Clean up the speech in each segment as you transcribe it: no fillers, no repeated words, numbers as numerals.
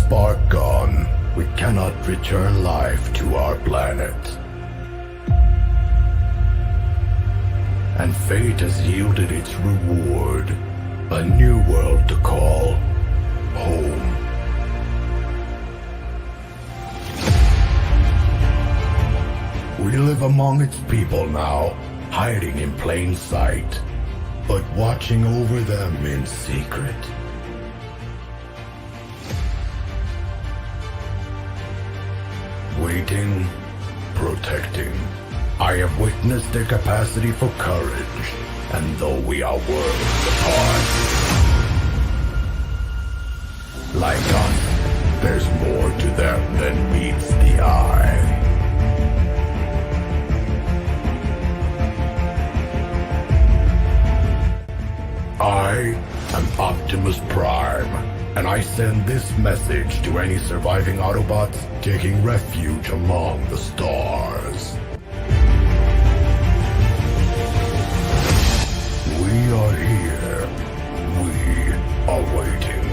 spark gone, we cannot return life to our planet. And fate has yielded its reward, a new world to call home. We live among its people now, hiding in plain sight, but watching over them in secret. Waiting, protecting. I have witnessed their capacity for courage, and though we are worlds apart, like us, there's more to them than meets the eye. I am Optimus Prime, and I send this message to any surviving Autobots taking refuge among the stars. We are here. We are waiting.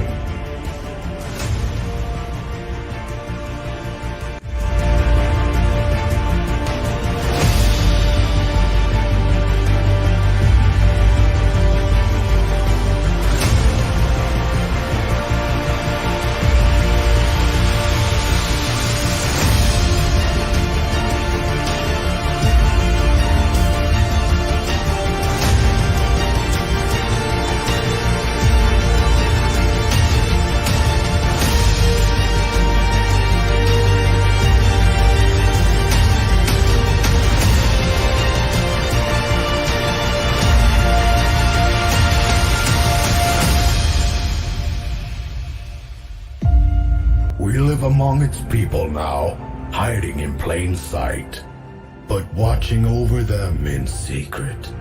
We live among its people now, hiding in plain sight, but watching over them in secret.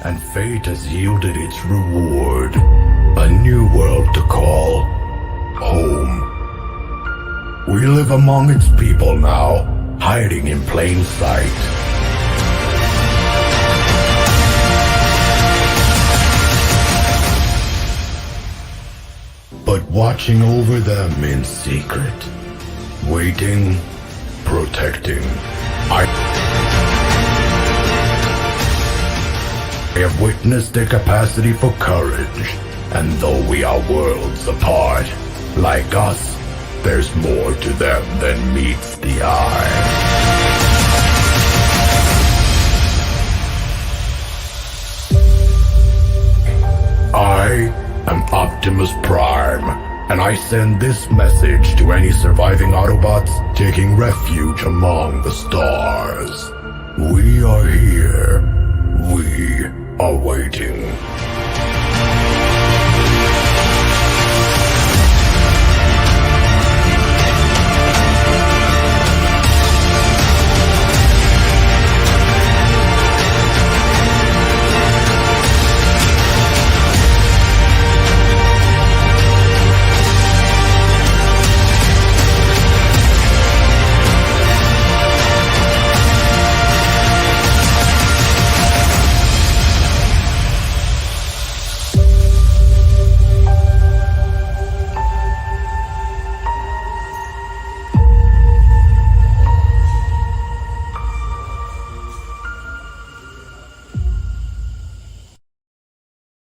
And fate has yielded its reward, a new world to call home. We live among its people now, hiding in plain sight. But watching over them in secret, waiting, protecting. I have witnessed their capacity for courage, and though we are worlds apart, like us, there's more to them than meets the eye. I am Optimus Prime, and I send this message to any surviving Autobots taking refuge among the stars. We are here. We are waiting.